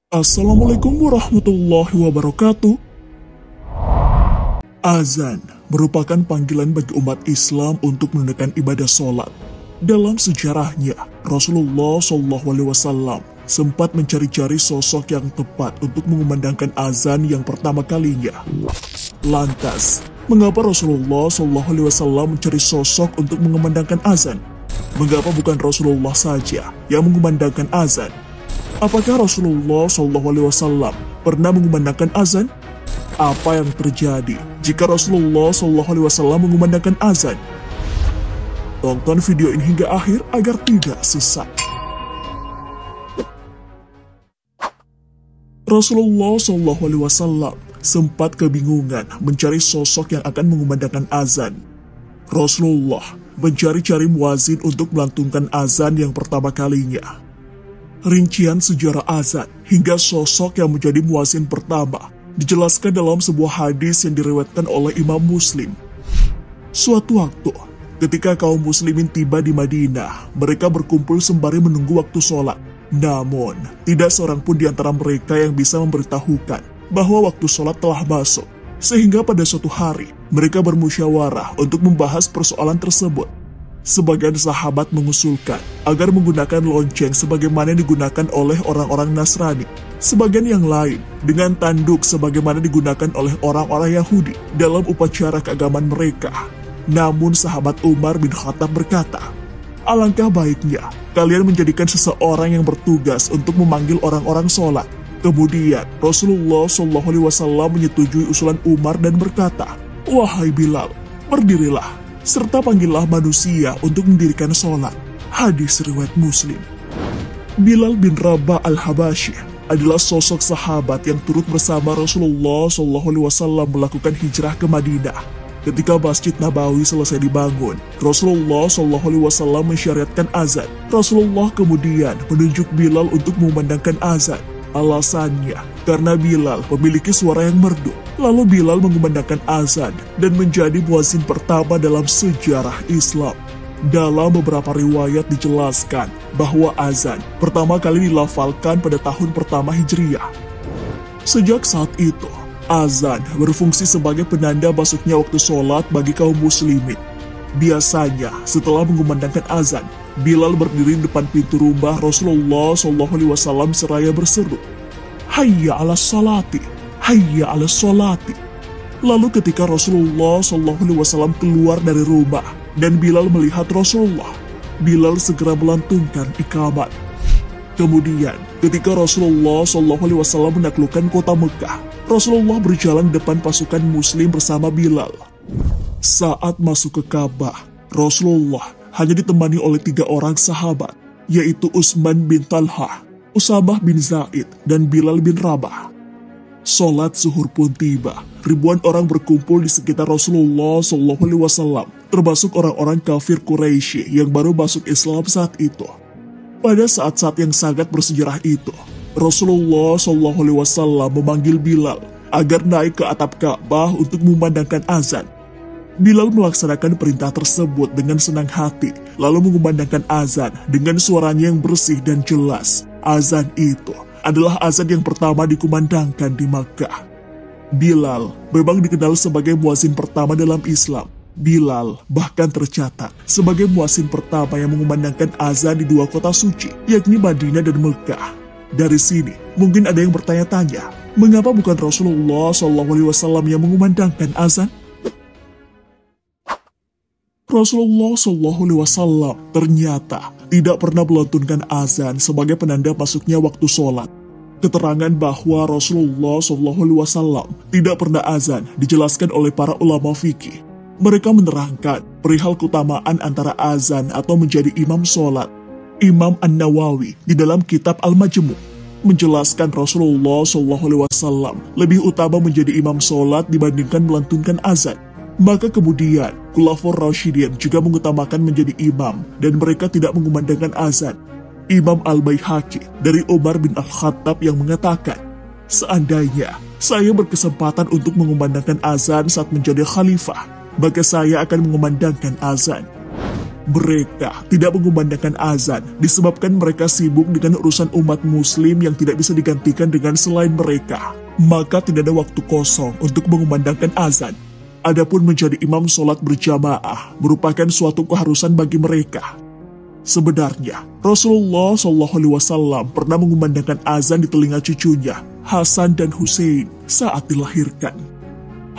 Assalamualaikum warahmatullahi wabarakatuh. Azan merupakan panggilan bagi umat Islam untuk menunaikan ibadah sholat. Dalam sejarahnya, Rasulullah SAW sempat mencari-cari sosok yang tepat untuk mengumandangkan azan yang pertama kalinya. Lantas, mengapa Rasulullah SAW mencari sosok untuk mengumandangkan azan? Mengapa bukan Rasulullah saja yang mengumandangkan azan? Apakah Rasulullah SAW pernah mengumandangkan azan? Apa yang terjadi jika Rasulullah SAW mengumandangkan azan? Tonton video ini hingga akhir agar tidak sesat. Rasulullah SAW sempat kebingungan mencari sosok yang akan mengumandangkan azan. Rasulullah mencari-cari muazin untuk melantunkan azan yang pertama kalinya. Rincian sejarah azan hingga sosok yang menjadi muazin pertama dijelaskan dalam sebuah hadis yang diriwayatkan oleh Imam Muslim. Suatu waktu, ketika kaum muslimin tiba di Madinah, mereka berkumpul sembari menunggu waktu sholat. Namun, tidak seorang pun di antara mereka yang bisa memberitahukan bahwa waktu sholat telah masuk. Sehingga pada suatu hari, mereka bermusyawarah untuk membahas persoalan tersebut. Sebagian sahabat mengusulkan agar menggunakan lonceng sebagaimana yang digunakan oleh orang-orang Nasrani. Sebagian yang lain dengan tanduk sebagaimana digunakan oleh orang-orang Yahudi dalam upacara keagamaan mereka. Namun sahabat Umar bin Khattab berkata, "Alangkah baiknya kalian menjadikan seseorang yang bertugas untuk memanggil orang-orang sholat." Kemudian Rasulullah SAW menyetujui usulan Umar dan berkata, "Wahai Bilal, berdirilah serta panggillah manusia untuk mendirikan sholat." Hadis riwayat Muslim. Bilal bin Rabah al-Habashi adalah sosok sahabat yang turut bersama Rasulullah SAW melakukan hijrah ke Madinah. Ketika Masjid Nabawi selesai dibangun, Rasulullah SAW mensyariatkan azan. Rasulullah kemudian menunjuk Bilal untuk mengumandangkan azan. Alasannya, karena Bilal memiliki suara yang merdu. Lalu Bilal mengumandangkan azan dan menjadi muazin pertama dalam sejarah Islam. Dalam beberapa riwayat dijelaskan bahwa azan pertama kali dilafalkan pada tahun pertama Hijriyah. Sejak saat itu, azan berfungsi sebagai penanda masuknya waktu sholat bagi kaum muslimin. Biasanya, setelah mengumandangkan azan, Bilal berdiri di depan pintu rumah Rasulullah SAW seraya berseru, "Hayya ala salati, hayya ala salati." Lalu ketika Rasulullah SAW keluar dari rumah dan Bilal melihat Rasulullah, Bilal segera melantunkan iqamat. Kemudian, ketika Rasulullah SAW menaklukkan kota Mekah, Rasulullah berjalan di depan pasukan muslim bersama Bilal. Saat masuk ke Ka'bah, Rasulullah hanya ditemani oleh 3 orang sahabat, yaitu Utsman bin Talhah, Usamah bin Zaid, dan Bilal bin Rabah. Sholat zuhur pun tiba. Ribuan orang berkumpul di sekitar Rasulullah SAW, termasuk orang-orang kafir Quraisy yang baru masuk Islam saat itu. Pada saat-saat yang sangat bersejarah itu, Rasulullah SAW memanggil Bilal agar naik ke atap Ka'bah untuk memandangkan azan. Bilal melaksanakan perintah tersebut dengan senang hati, lalu mengumandangkan azan dengan suaranya yang bersih dan jelas. Azan itu adalah azan yang pertama dikumandangkan di Makkah. Bilal memang dikenal sebagai muazin pertama dalam Islam. Bilal bahkan tercatat sebagai muazin pertama yang mengumandangkan azan di 2 kota suci, yakni Madinah dan Mekah. Dari sini, mungkin ada yang bertanya-tanya, mengapa bukan Rasulullah SAW yang mengumandangkan azan? Rasulullah SAW ternyata tidak pernah melantunkan azan sebagai penanda masuknya waktu sholat. Keterangan bahwa Rasulullah SAW tidak pernah azan dijelaskan oleh para ulama fikih. Mereka menerangkan perihal keutamaan antara azan atau menjadi imam sholat. Imam An-Nawawi di dalam kitab Al-Majmu' menjelaskan Rasulullah SAW lebih utama menjadi imam sholat dibandingkan melantunkan azan. Maka kemudian, Khulafaur Rasyidin juga mengutamakan menjadi imam dan mereka tidak mengumandangkan azan. Imam Al-Baihaqi dari Umar bin Al-Khattab yang mengatakan, "Seandainya saya berkesempatan untuk mengumandangkan azan saat menjadi khalifah, maka saya akan mengumandangkan azan." Mereka tidak mengumandangkan azan disebabkan mereka sibuk dengan urusan umat muslim yang tidak bisa digantikan dengan selain mereka. Maka tidak ada waktu kosong untuk mengumandangkan azan. Adapun menjadi imam sholat berjamaah merupakan suatu keharusan bagi mereka. Sebenarnya, Rasulullah SAW pernah mengumandangkan azan di telinga cucunya, Hasan dan Hussein, saat dilahirkan.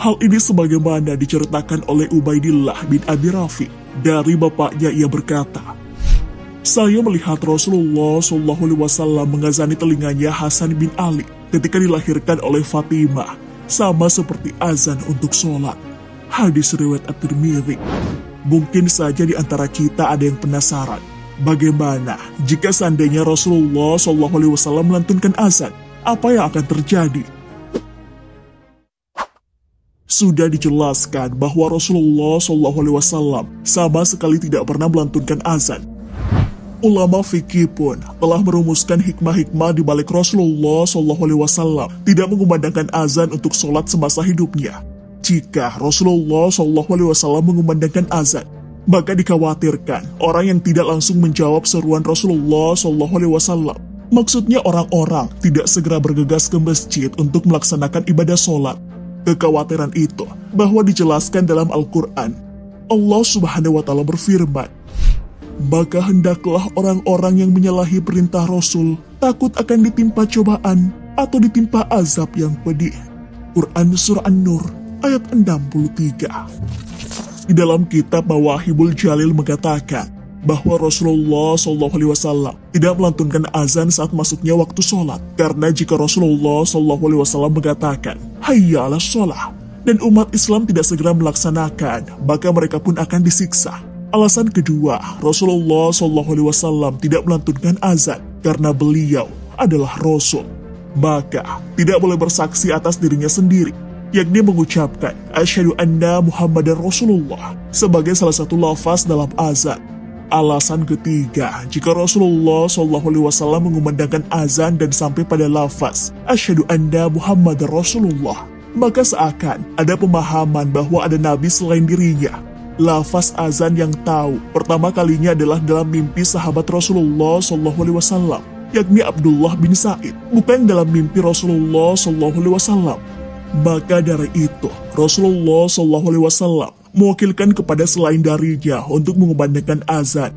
Hal ini sebagaimana diceritakan oleh Ubaidillah bin Abi Rafi. Dari bapaknya ia berkata, "Saya melihat Rasulullah SAW mengazani telinganya Hasan bin Ali ketika dilahirkan oleh Fatimah, sama seperti azan untuk sholat." Hadis riwayat At-Tirmidzi. Mungkin saja di antara kita ada yang penasaran, bagaimana jika seandainya Rasulullah SAW melantunkan azan, apa yang akan terjadi? Sudah dijelaskan bahwa Rasulullah SAW sama sekali tidak pernah melantunkan azan. Ulama fikih pun telah merumuskan hikmah-hikmah di balik Rasulullah SAW tidak mengumandangkan azan untuk sholat semasa hidupnya. Jika Rasulullah SAW mengumandangkan azan, maka dikhawatirkan orang yang tidak langsung menjawab seruan Rasulullah SAW. Maksudnya orang-orang tidak segera bergegas ke masjid untuk melaksanakan ibadah sholat. Kekhawatiran itu bahwa dijelaskan dalam Al-Quran. Allah Subhanahu wa Ta'ala berfirman, "Maka hendaklah orang-orang yang menyalahi perintah Rasul takut akan ditimpa cobaan atau ditimpa azab yang pedih." Quran Surah An-Nur ayat 63. Di dalam kitab Mawahibul Jalil mengatakan bahwa Rasulullah SAW tidak melantunkan azan saat masuknya waktu sholat, karena jika Rasulullah SAW mengatakan hayya 'alas sholah dan umat Islam tidak segera melaksanakan, maka mereka pun akan disiksa. Alasan kedua, Rasulullah SAW tidak melantunkan azan karena beliau adalah Rasul, maka tidak boleh bersaksi atas dirinya sendiri, yakni mengucapkan asyhadu anna Muhammadar Rasulullah sebagai salah satu lafaz dalam azan. Alasan ketiga, jika Rasulullah SAW mengumandangkan azan dan sampai pada lafaz asyhadu anna Muhammadar Rasulullah, maka seakan ada pemahaman bahwa ada nabi selain dirinya. Lafaz azan yang tahu pertama kalinya adalah dalam mimpi sahabat Rasulullah SAW, yakni Abdullah bin Sa'id, bukan dalam mimpi Rasulullah SAW. Maka dari itu, Rasulullah SAW mewakilkan kepada selain darinya untuk mengumandangkan azan.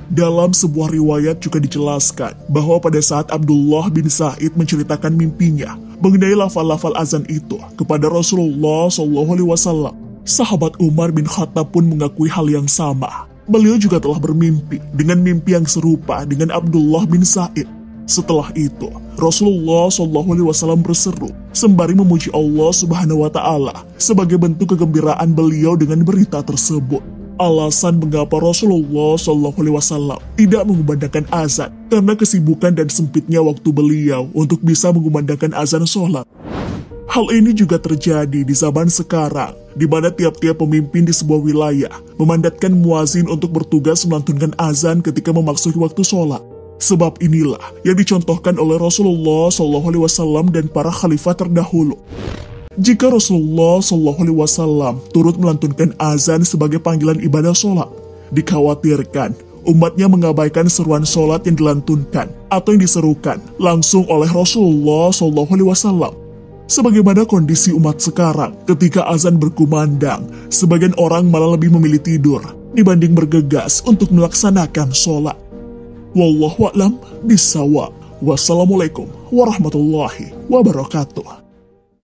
Dalam sebuah riwayat juga dijelaskan bahwa pada saat Abdullah bin Sa'id menceritakan mimpinya mengenai lafal-lafal azan itu kepada Rasulullah SAW, sahabat Umar bin Khattab pun mengakui hal yang sama. Beliau juga telah bermimpi dengan mimpi yang serupa dengan Abdullah bin Sa'id. Setelah itu, Rasulullah SAW berseru sembari memuji Allah Subhanahu wa Ta'ala sebagai bentuk kegembiraan beliau dengan berita tersebut. Alasan mengapa Rasulullah SAW tidak mengumandangkan azan karena kesibukan dan sempitnya waktu beliau untuk bisa mengumandangkan azan sholat. Hal ini juga terjadi di zaman sekarang, di mana tiap-tiap pemimpin di sebuah wilayah memandatkan muazin untuk bertugas melantunkan azan ketika memasuki waktu sholat. Sebab inilah yang dicontohkan oleh Rasulullah SAW dan para khalifah terdahulu. Jika Rasulullah SAW turut melantunkan azan sebagai panggilan ibadah sholat, dikhawatirkan umatnya mengabaikan seruan sholat yang dilantunkan atau yang diserukan langsung oleh Rasulullah SAW. Sebagaimana kondisi umat sekarang ketika azan berkumandang, sebagian orang malah lebih memilih tidur dibanding bergegas untuk melaksanakan sholat. Wallahu a'lam bishawab. Wassalamualaikum warahmatullahi wabarakatuh.